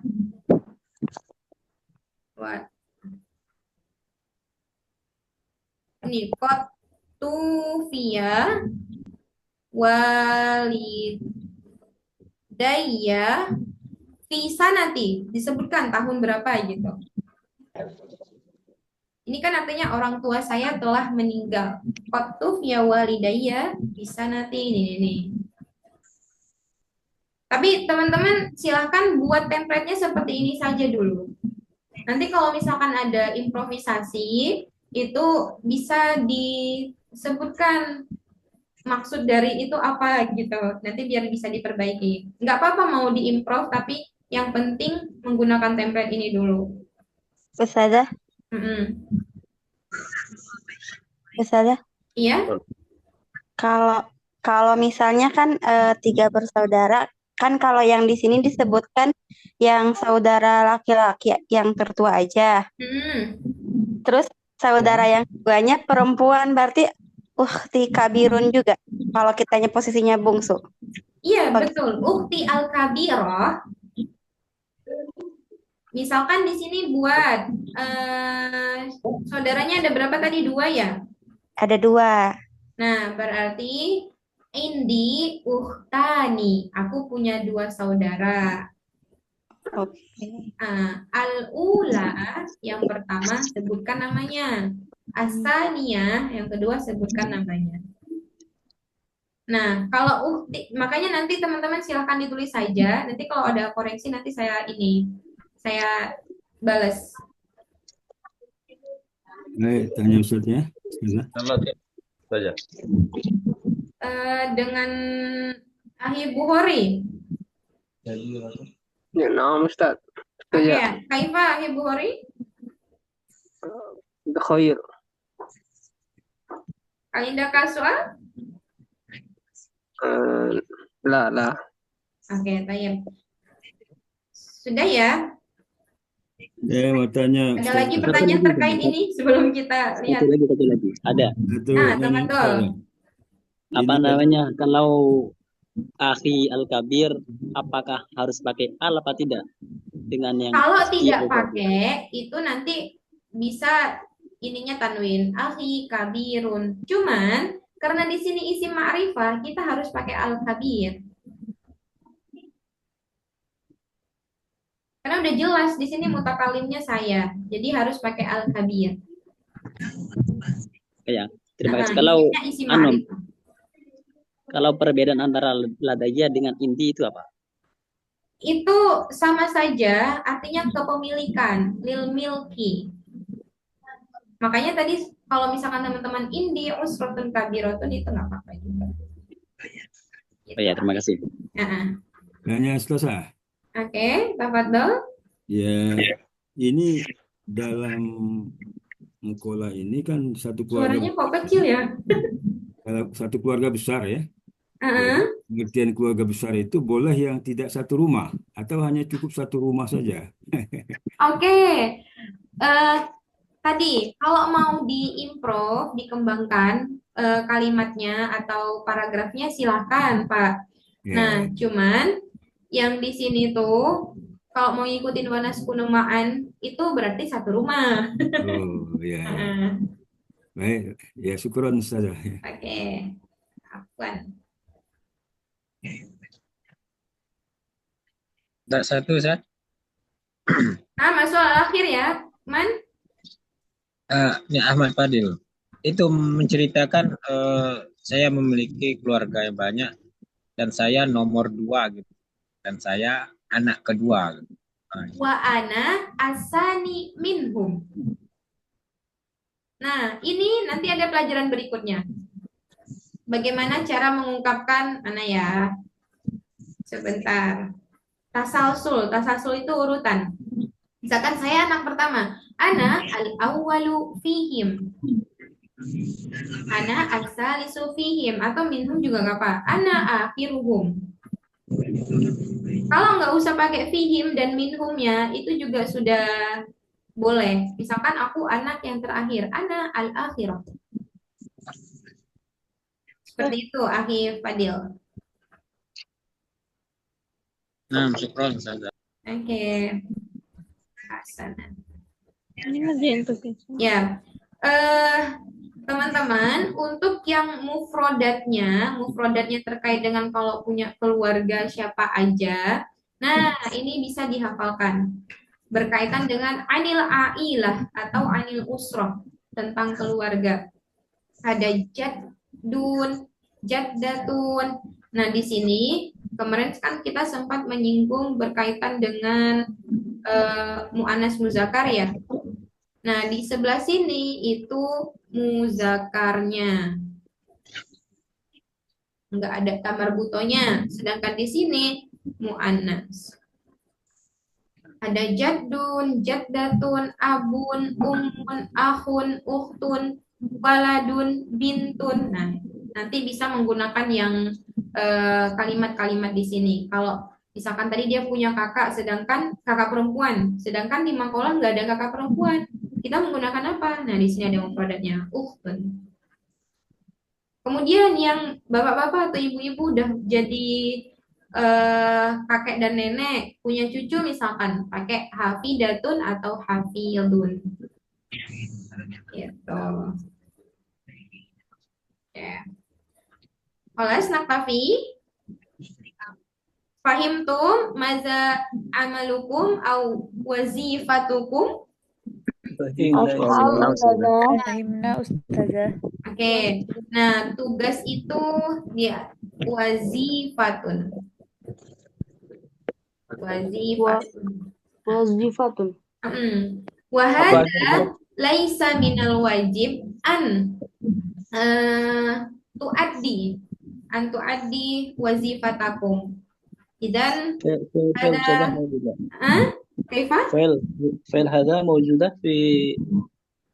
ini Kotufia walidayya fi sanati, disebutkan tahun berapa gitu. Ini kan artinya orang tua saya telah meninggal. Kotufia walidayya fi sanati ini. Tapi teman-teman silahkan buat template-nya seperti ini saja dulu. Nanti kalau misalkan ada improvisasi, itu bisa disebutkan maksud dari itu apa gitu. Nanti biar bisa diperbaiki. Nggak apa-apa mau diimprov, tapi yang penting menggunakan template ini dulu. Ustazah? Ustazah? Iya? Kalau misalnya kan 3 bersaudara, kan kalau yang di sini disebutkan yang saudara laki-laki yang tertua aja. Terus saudara yang keduanya perempuan, berarti ukhti kabirun juga. Kalau kitanya posisinya bungsu. Iya, betul. Ukhti al-kabirah. Misalkan di sini buat saudaranya ada berapa tadi? 2 ya? Ada 2. Nah, berarti indi ukhtani. Aku punya 2 saudara. Oke. Al-ula yang pertama sebutkan namanya. As-saniyah yang kedua sebutkan namanya. Nah, kalau makanya nanti teman-teman silahkan ditulis saja. Nanti kalau ada koreksi nanti saya balas. Baik, tanya Ustaznya. Saja. Dengan Ahi Bukhari. Ya, nama Ustaz. Oke, Ya, Kaifa Ibu Hori? بخير. Alinda Kaswa? لا لا. Oke, tayyib. Sudah ya? Mau tanya Ada Ustaz. lagi pertanyaan terkait ini sebelum kita lihat? Satu lagi. Ada. Satu Nah, nanya tafadhol. Ustaz. Apa Ini namanya? Kalau akhi al-kabir, apakah harus pakai al apa tidak? Dengan yang Kalau i tidak al-kabir. pakai, itu nanti bisa ininya tanwin, akhi kabirun. Cuman karena di sini isim ma'rifah, kita harus pakai al-kabir. Karena udah jelas di sini mutakalimnya saya, jadi harus pakai al-kabir. Ya, terima kasih. Nah, Kalau isimnya isim ma'rifah. kalau perbedaan antara ladaya dengan indi itu apa? Itu sama saja, artinya kepemilikan, lil milki. Makanya tadi kalau misalkan teman-teman indi usratun kabiratun itu nggak apa-apa juga. Oh ya, terima kasih. nanya Ustaz. Oke, tafadhol. Ya, ini dalam mukola ini kan satu keluarga Suaranya kok kecil ya? satu keluarga besar ya. Pengertian keluarga besar itu boleh yang tidak satu rumah atau hanya cukup satu rumah saja. Oke. Tadi kalau mau diimprove, dikembangkan kalimatnya atau paragrafnya silahkan Pak. Nah, cuman yang di sini tuh kalau mau ngikutin wanas kunumaan itu berarti satu rumah. Oh ya. Baik, ya syukuran saja. Oke. Afwan. Tak satu, Ustaz. Masuk akhir ya, Man? Ini Ahmad Fadil. Itu menceritakan saya memiliki keluarga yang banyak dan saya nomor 2 gitu. Dan saya anak kedua. Gitu. Wa ana asani minhum. Nah, ini nanti ada pelajaran berikutnya. Bagaimana cara mengungkapkan mana ya? Sebentar. Tasalsul itu urutan. Misalkan saya anak pertama, ana al-awwalu fihim. Ana as-salisu fihim atau minhum juga enggak apa. Ana akhiruhum. Kalau nggak usah pakai fihim dan minhumnya itu juga sudah boleh. Misalkan aku anak yang terakhir, ana al-akhirah. Seperti itu, Akhi Fadil. Nah, syukron saja. Oke. Hasanah. Ini ngerjain tugasnya. Ya. Teman-teman, untuk yang mufrodatnya terkait dengan kalau punya keluarga siapa aja. Nah, ini bisa dihafalkan. Berkaitan dengan anil ailah atau anil usroh tentang keluarga. Ada jaddun, jaddatun. Nah, di sini kemarin kan kita sempat menyinggung berkaitan dengan mu'annas muzakkar ya. Nah, di sebelah sini itu muzakarnya. Enggak ada tamar butonya. Sedangkan di sini mu'annas. Ada jaddun, jaddatun, abun, ummun, akhun, ukhtun, waladun, bintun. Nah, nanti bisa menggunakan yang kalimat-kalimat di sini. Kalau misalkan tadi dia punya kakak, sedangkan kakak perempuan, sedangkan di makalah nggak ada kakak perempuan, kita menggunakan apa? Nah, di sini ada mufradatnya, ukhtun. Kemudian yang bapak-bapak atau ibu-ibu udah jadi kakek dan nenek, punya cucu misalkan, pakai hafidatun atau hafidun. Gitu. Ya. Kholas naktafi? Fahimtum maza amalukum au wazifatukum? Fahimna Ustazah. Oke. Nah, tugas itu dia wazifatun. Wazifatun. Wa hadza laisa minal wajib an tuaddi wazifatakum. Idan ada كيف؟ فعل هذا موجودة في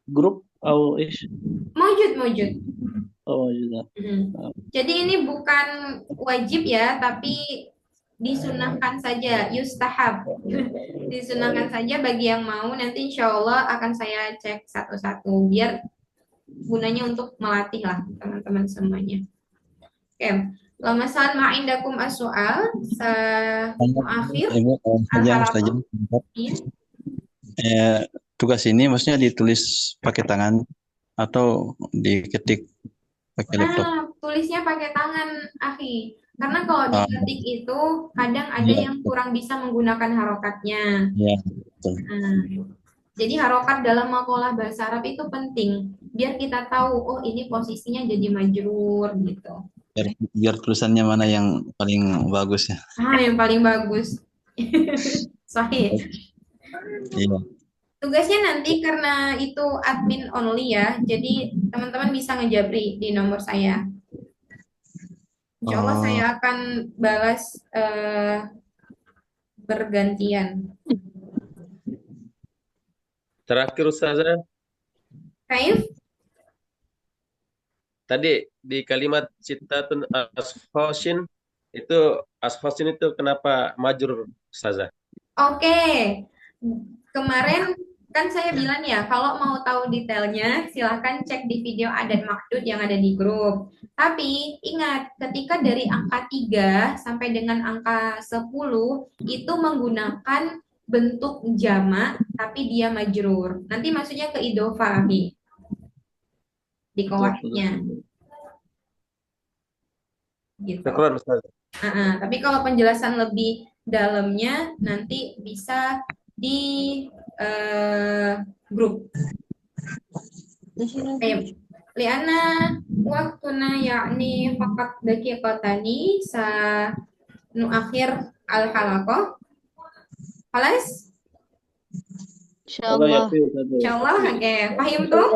جروب أو إيش؟ موجود Oh, موجودة. Jadi ini bukan wajib ya, tapi disunahkan saja, yustahab. Disunahkan saja bagi yang mau. Nanti insya Allah akan saya cek satu-satu biar gunanya untuk melatih lah teman-teman semuanya. Oke, lama saat ma'indakum as-soal akhir tugas ini maksudnya ditulis pakai tangan atau diketik pakai laptop? Tulisnya pakai tangan, akhi. Karena kalau diketik itu kadang ada yang kurang bisa menggunakan harokatnya. Jadi harokat dalam makalah bahasa Arab itu penting. Biar kita tahu, oh ini posisinya jadi majrur gitu. Biar tulisannya mana yang paling bagus ya? Yang paling bagus. Sahih. Iya. Tugasnya nanti karena itu admin only ya, jadi teman-teman bisa ngejabri di nomor saya. Insya Allah saya akan balas bergantian. Terakhir Ustazah. Kaif? Tadi di kalimat citatun ashkhasin itu kenapa majrur Ustazah? Oke. Kemarin kan saya bilang ya, kalau mau tahu detailnya silahkan cek di video adat makdud yang ada di grup. Tapi ingat, ketika dari angka 3 sampai dengan angka 10 itu menggunakan bentuk jamak tapi dia majrur. Nanti maksudnya ke idhofah di kawaidnya. Gitu. Tapi kalau penjelasan lebih dalamnya nanti bisa di grup. Liana waktuna yakni faqat daqiqatani sa nuakhir al-halaqah. Khalas? Insyaallah. Insyaallah, oke. Paham tuh?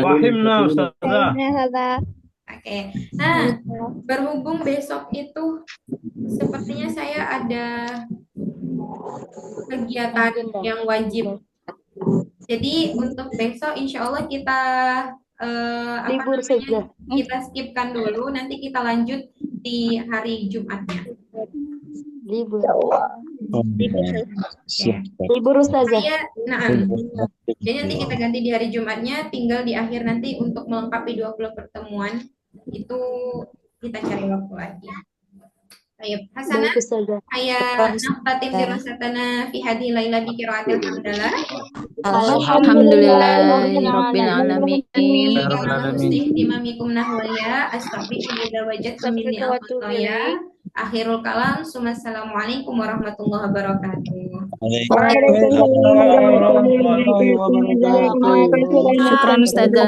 Fahimna Ustazah. Oke. Nah, berhubung besok itu sepertinya saya ada kegiatan yang wajib. Jadi untuk besok insya Allah kita kita skipkan dulu, nanti kita lanjut di hari Jumatnya. Libur. Libur Ustazah. Jadi nanti kita ganti di hari Jumatnya, tinggal di akhir nanti untuk melengkapi 20 pertemuan itu kita cari waktu lagi. Baik, Hasanah, ayat naftatim dirasatana fi hadhihi laila bi qiraatil hamdalah. Alhamdulillahirabbil alamin. Istimamikum nahwaya astaghfirullah wa jadtum minni al-khataya. Akhirul kalam, assalamualaikum warahmatullahi wabarakatuh. Syukran Ustazah.